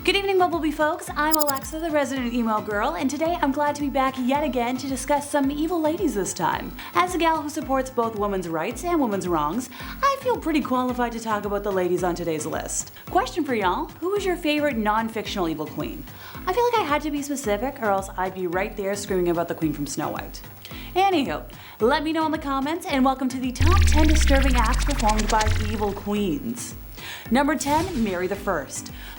Good evening, Bumblebee folks. I'm Alexa, the resident emo girl, and today I'm glad to be back yet again to discuss some evil ladies this time. As a gal who supports both women's rights and women's wrongs, I feel pretty qualified to talk about the ladies on today's list. Question for y'all, who is your favorite non-fictional evil queen? I feel like I had to be specific or else I'd be right there screaming about the queen from Snow White. Anywho, let me know in the comments, and welcome to the top 10 disturbing acts performed by evil queens. Number 10, Mary I.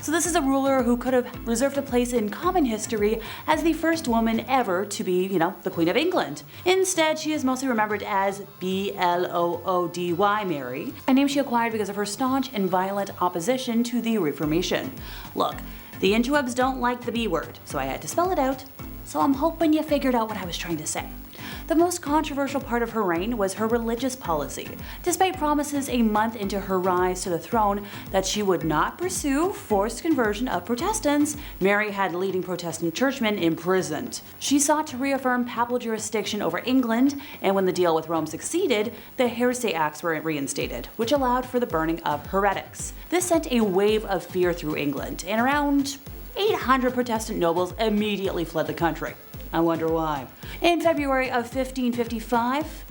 So this is a ruler who could have reserved a place in common history as the first woman ever to be, the Queen of England. Instead, she is mostly remembered as Bloody Mary, a name she acquired because of her staunch and violent opposition to the Reformation. Look, the interwebs don't like the B word, so I had to spell it out. So I'm hoping you figured out what I was trying to say. The most controversial part of her reign was her religious policy. Despite promises a month into her rise to the throne that she would not pursue forced conversion of Protestants, Mary had leading Protestant churchmen imprisoned. She sought to reaffirm papal jurisdiction over England, and when the deal with Rome succeeded, the Heresy Acts were reinstated, which allowed for the burning of heretics. This sent a wave of fear through England, and around 800 Protestant nobles immediately fled the country. I wonder why. In February of 1555,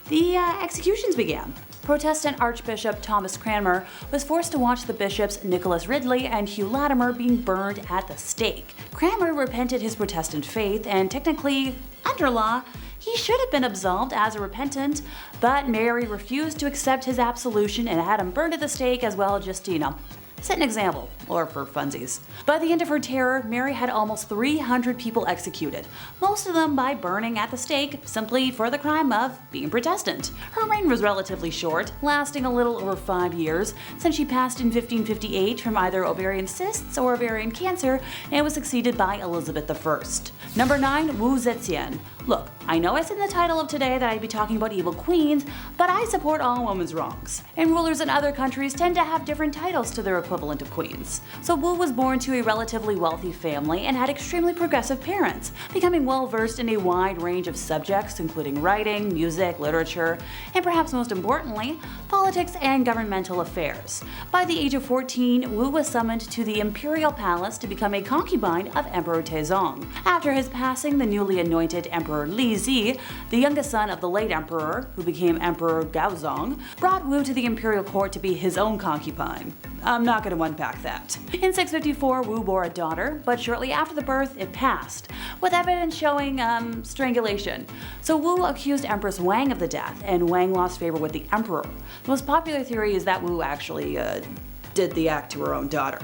the executions began. Protestant Archbishop Thomas Cranmer was forced to watch the bishops Nicholas Ridley and Hugh Latimer being burned at the stake. Cranmer repented his Protestant faith, and technically, under law, he should have been absolved as a repentant, but Mary refused to accept his absolution and had him burned at the stake as well, just to, set an example, or for funsies. By the end of her terror, Mary had almost 300 people executed, most of them by burning at the stake simply for the crime of being Protestant. Her reign was relatively short, lasting a little over 5 years, since she passed in 1558 from either ovarian cysts or ovarian cancer and was succeeded by Elizabeth I. Number 9, Wu Zetian. Look, I know I said in the title of today that I'd be talking about evil queens, but I support all women's wrongs. And rulers in other countries tend to have different titles to their equivalent of queens. So Wu was born to a relatively wealthy family and had extremely progressive parents, becoming well versed in a wide range of subjects including writing, music, literature, and perhaps most importantly, politics and governmental affairs. By the age of 14, Wu was summoned to the imperial palace to become a concubine of Emperor Taizong. After his passing, the newly anointed Emperor Li Zi, the youngest son of the late emperor, who became Emperor Gaozong, brought Wu to the imperial court to be his own concubine. I'm not going to unpack that. In 654, Wu bore a daughter, but shortly after the birth, it passed, with evidence showing strangulation. So Wu accused Empress Wang of the death, and Wang lost favor with the emperor. The most popular theory is that Wu actually did the act to her own daughter.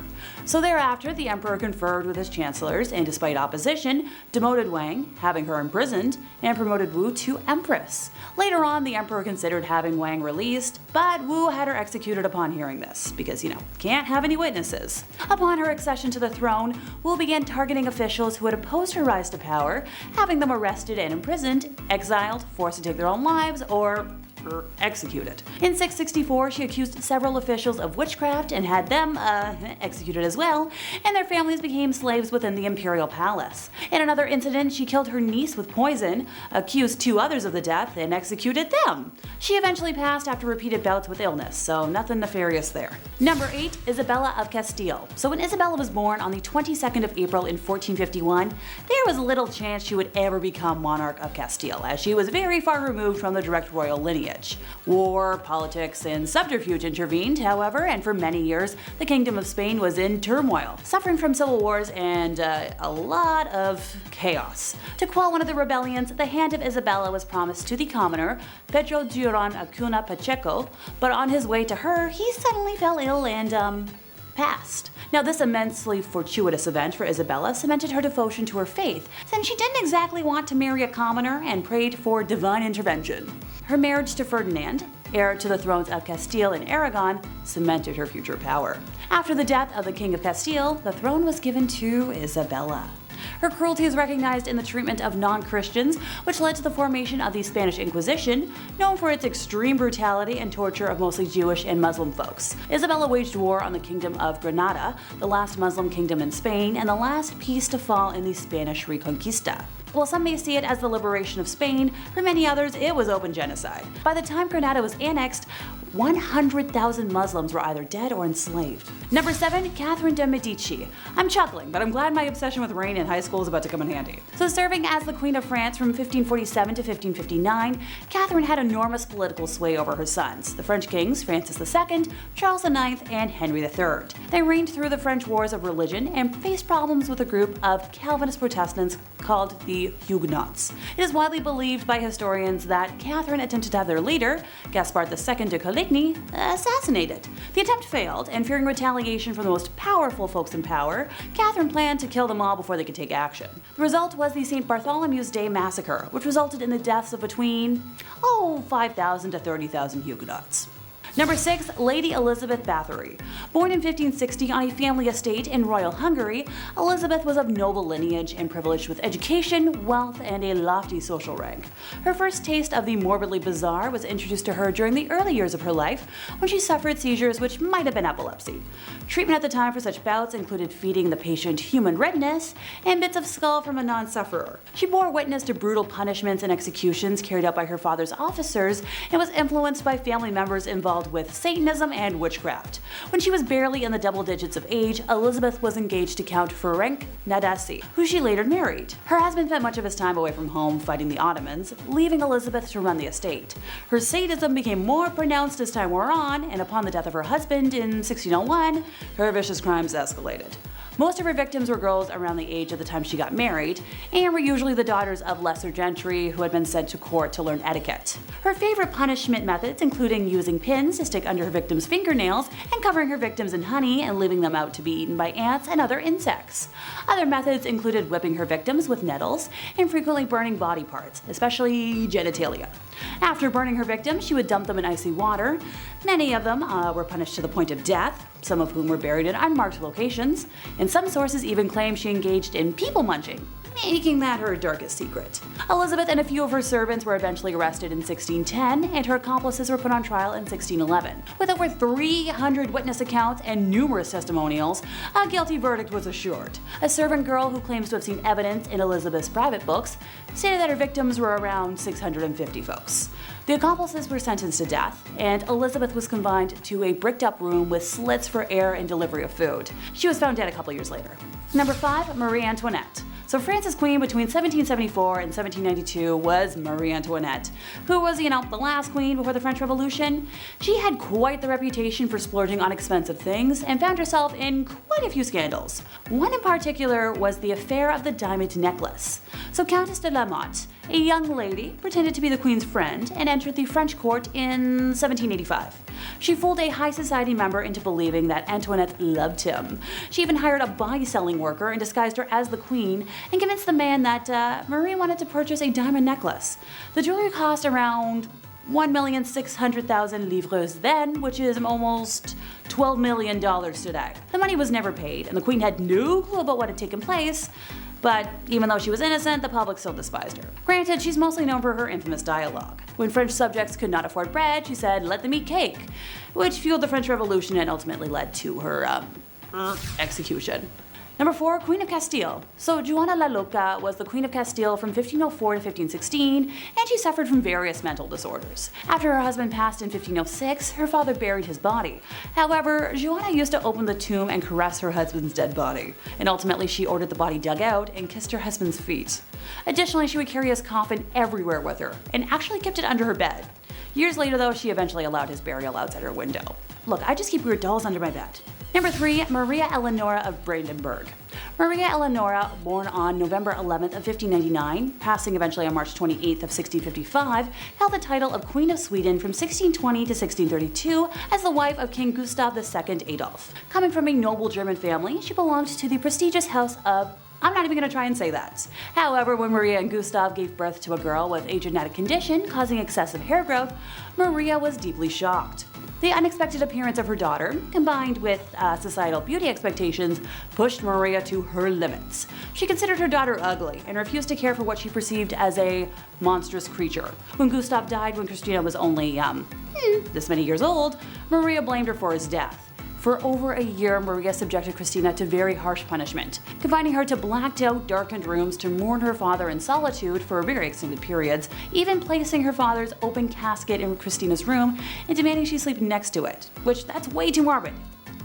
So thereafter, the emperor conferred with his chancellors and, despite opposition, demoted Wang, having her imprisoned, and promoted Wu to empress. Later on, the emperor considered having Wang released, but Wu had her executed upon hearing this, because, can't have any witnesses. Upon her accession to the throne, Wu began targeting officials who had opposed her rise to power, having them arrested and imprisoned, exiled, forced to take their own lives, or executed. In 664, she accused several officials of witchcraft and had them executed as well, and their families became slaves within the imperial palace. In another incident, she killed her niece with poison, accused 2 others of the death, and executed them. She eventually passed after repeated bouts with illness, so nothing nefarious there. Number 8, Isabella of Castile. So when Isabella was born on the 22nd of April in 1451, there was little chance she would ever become monarch of Castile, as she was very far removed from the direct royal lineage. War, politics, and subterfuge intervened, however, and for many years, the Kingdom of Spain was in turmoil, suffering from civil wars and a lot of chaos. To quell one of the rebellions, the hand of Isabella was promised to the commoner, Pedro Duran Acuna Pacheco, but on his way to her, he suddenly fell ill and, passed. Now, this immensely fortuitous event for Isabella cemented her devotion to her faith, since she didn't exactly want to marry a commoner and prayed for divine intervention. Her marriage to Ferdinand, heir to the thrones of Castile and Aragon, cemented her future power. After the death of the King of Castile, the throne was given to Isabella. Her cruelty is recognized in the treatment of non-Christians, which led to the formation of the Spanish Inquisition, known for its extreme brutality and torture of mostly Jewish and Muslim folks. Isabella waged war on the Kingdom of Granada, the last Muslim kingdom in Spain, and the last piece to fall in the Spanish Reconquista. While some may see it as the liberation of Spain, for many others it was open genocide. By the time Granada was annexed, 100,000 Muslims were either dead or enslaved. Number 7. Catherine de' Medici. I'm chuckling, but I'm glad my obsession with rain in high school is about to come in handy. So serving as the Queen of France from 1547 to 1559, Catherine had enormous political sway over her sons, the French kings Francis II, Charles IX, and Henry III. They reigned through the French wars of religion and faced problems with a group of Calvinist Protestants called the Huguenots. It is widely believed by historians that Catherine attempted to have their leader, Gaspard II de Coligny, assassinated. The attempt failed, and fearing retaliation from the most powerful folks in power, Catherine planned to kill them all before they could take action. The result was the St. Bartholomew's Day massacre, which resulted in the deaths of between 5,000 to 30,000 Huguenots. Number 6. Lady Elizabeth Bathory. Born in 1560 on a family estate in royal Hungary, Elizabeth was of noble lineage and privileged with education, wealth, and a lofty social rank. Her first taste of the morbidly bizarre was introduced to her during the early years of her life, when she suffered seizures which might have been epilepsy. Treatment at the time for such bouts included feeding the patient human redness and bits of skull from a non-sufferer. She bore witness to brutal punishments and executions carried out by her father's officers and was influenced by family members involved with Satanism and witchcraft. When she was barely in the double digits of age, Elizabeth was engaged to Count Ferenc Nadasdy, who she later married. Her husband spent much of his time away from home fighting the Ottomans, leaving Elizabeth to run the estate. Her sadism became more pronounced as time wore on, and upon the death of her husband in 1601, her vicious crimes escalated. Most of her victims were girls around the age of the time she got married, and were usually the daughters of lesser gentry who had been sent to court to learn etiquette. Her favorite punishment methods including using pins to stick under her victims' fingernails and covering her victims in honey and leaving them out to be eaten by ants and other insects. Other methods included whipping her victims with nettles and frequently burning body parts, especially genitalia. After burning her victims, she would dump them in icy water. Many of them were punished to the point of death, some of whom were buried in unmarked locations, and some sources even claim she engaged in people munching, making that her darkest secret. Elizabeth and a few of her servants were eventually arrested in 1610, and her accomplices were put on trial in 1611. With over 300 witness accounts and numerous testimonials, a guilty verdict was assured. A servant girl who claims to have seen evidence in Elizabeth's private books stated that her victims were around 650 folks. The accomplices were sentenced to death, and Elizabeth was confined to a bricked-up room with slits for air and delivery of food. She was found dead a couple years later. Number 5. Marie Antoinette. So France's queen between 1774 and 1792 was Marie Antoinette, who was, the last queen before the French Revolution. She had quite the reputation for splurging on expensive things and found herself in quite a few scandals. One in particular was the affair of the diamond necklace. So Countess de la Motte, a young lady, pretended to be the queen's friend and entered the French court in 1785. She fooled a high society member into believing that Antoinette loved him. She even hired a body-selling worker and disguised her as the queen and convinced the man that Marie wanted to purchase a diamond necklace. The jewelry cost around 1,600,000 livres then, which is almost $12 million today. The money was never paid, and the queen had no clue about what had taken place. But even though she was innocent, the public still despised her. Granted, she's mostly known for her infamous dialogue. When French subjects could not afford bread, she said, "Let them eat cake," which fueled the French Revolution and ultimately led to her execution. Number 4. Queen of Castile. So Juana la Loca was the Queen of Castile from 1504 to 1516, and she suffered from various mental disorders. After her husband passed in 1506, her father buried his body. However, Juana used to open the tomb and caress her husband's dead body, and ultimately she ordered the body dug out and kissed her husband's feet. Additionally, she would carry his coffin everywhere with her, and actually kept it under her bed. Years later though, she eventually allowed his burial outside her window. Look, I just keep weird dolls under my bed. Number 3. Maria Eleonora of Brandenburg. Maria Eleonora, born on November 11th of 1599, passing eventually on March 28th of 1655, held the title of Queen of Sweden from 1620 to 1632 as the wife of King Gustav II Adolf. Coming from a noble German family, she belonged to the prestigious house of I'm not even going to try and say that. However, when Maria and Gustav gave birth to a girl with a genetic condition causing excessive hair growth, Maria was deeply shocked. The unexpected appearance of her daughter, combined with societal beauty expectations, pushed Maria to her limits. She considered her daughter ugly and refused to care for what she perceived as a monstrous creature. When Gustav died when Christina was only, this many years old, Maria blamed her for his death. For over a year, Maria subjected Christina to very harsh punishment, confining her to blacked-out, darkened rooms to mourn her father in solitude for very extended periods, even placing her father's open casket in Christina's room and demanding she sleep next to it, which that's way too morbid,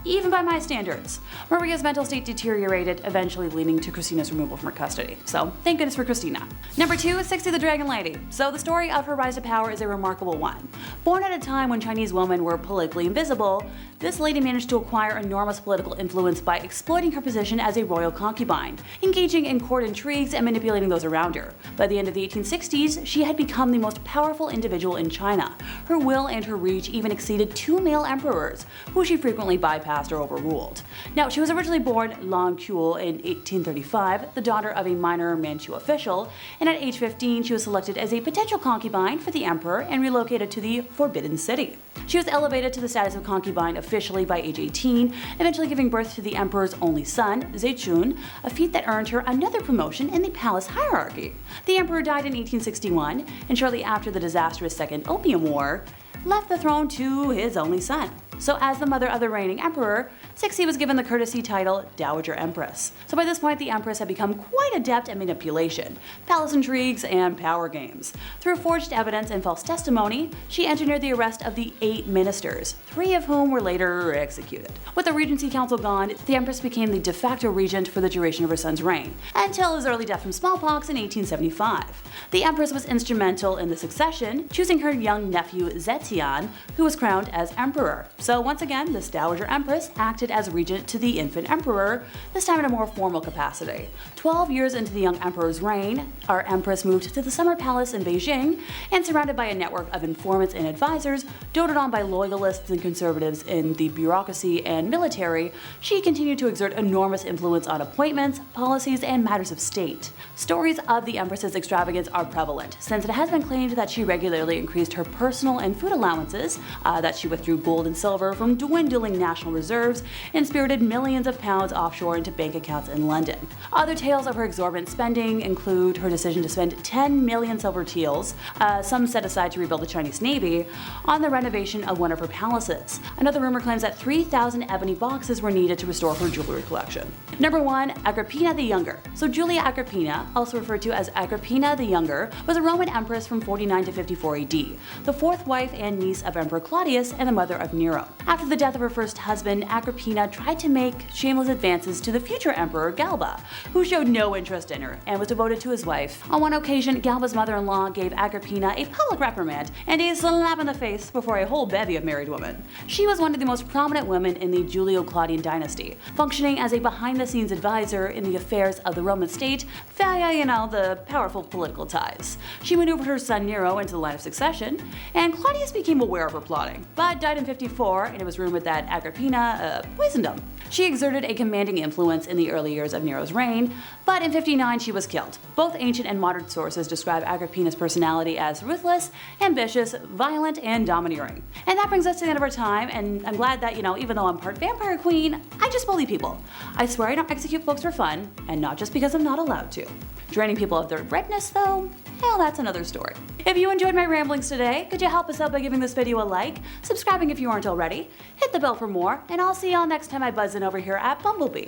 even by my standards. Maria's mental state deteriorated, eventually leading to Christina's removal from her custody. So thank goodness for Christina. Number 2 is Sixty the Dragon Lady. So the story of her rise to power is a remarkable one. Born at a time when Chinese women were politically invisible, this lady managed to acquire enormous political influence by exploiting her position as a royal concubine, engaging in court intrigues and manipulating those around her. By the end of the 1860s, she had become the most powerful individual in China. Her will and her reach even exceeded 2 male emperors, who she frequently bypassed or overruled. Now, she was originally born Lan Kuo in 1835, the daughter of a minor Manchu official, and at age 15 she was selected as a potential concubine for the emperor and relocated to the Forbidden City. She was elevated to the status of concubine officially by age 18, eventually giving birth to the emperor's only son, Zeitan, a feat that earned her another promotion in the palace hierarchy. The emperor died in 1861, and shortly after the disastrous Second Opium War, left the throne to his only son. So as the mother of the reigning emperor, Cixi was given the courtesy title Dowager Empress. So by this point, the empress had become quite adept at manipulation, palace intrigues, and power games. Through forged evidence and false testimony, she engineered the arrest of the 8 ministers, 3 of whom were later executed. With the regency council gone, the empress became the de facto regent for the duration of her son's reign, until his early death from smallpox in 1875. The empress was instrumental in the succession, choosing her young nephew Zeitan, who was crowned as emperor. So once again, this Dowager Empress acted as regent to the infant emperor, this time in a more formal capacity. 12 years into the young emperor's reign, our empress moved to the summer palace in Beijing, and surrounded by a network of informants and advisors, doted on by loyalists and conservatives in the bureaucracy and military, she continued to exert enormous influence on appointments, policies, and matters of state. Stories of the empress's extravagance are prevalent, since it has been claimed that she regularly increased her personal and food allowances, that she withdrew gold and silver from dwindling national reserves, and spirited millions of pounds offshore into bank accounts in London. Other tales of her exorbitant spending include her decision to spend 10 million silver taels, some set aside to rebuild the Chinese Navy, on the renovation of one of her palaces. Another rumor claims that 3,000 ebony boxes were needed to restore her jewelry collection. Number 1, Agrippina the Younger. So Julia Agrippina, also referred to as Agrippina the Younger, was a Roman empress from 49 to 54 AD, the 4th wife and niece of Emperor Claudius and the mother of Nero. After the death of her first husband, Agrippina tried to make shameless advances to the future emperor Galba, who showed no interest in her and was devoted to his wife. On one occasion, Galba's mother-in-law gave Agrippina a public reprimand and a slap in the face before a whole bevy of married women. She was one of the most prominent women in the Julio-Claudian dynasty, functioning as a behind-the-scenes advisor in the affairs of the Roman state via, the powerful political ties. She maneuvered her son Nero into the line of succession, and Claudius became aware of her plotting, but died in 54, and it was rumored that Agrippina poisoned him. She exerted a commanding influence in the early years of Nero's reign, but in 59 she was killed. Both ancient and modern sources describe Agrippina's personality as ruthless, ambitious, violent, and domineering. And that brings us to the end of our time, and I'm glad that, even though I'm part vampire queen, I just bully people. I swear I don't execute folks for fun, and not just because I'm not allowed to. Draining people of their redness, though? Hell, that's another story. If you enjoyed my ramblings today, could you help us out by giving this video a like, subscribing if you aren't already, hit the bell for more, and I'll see y'all next time I buzz in over here at Bumblebee.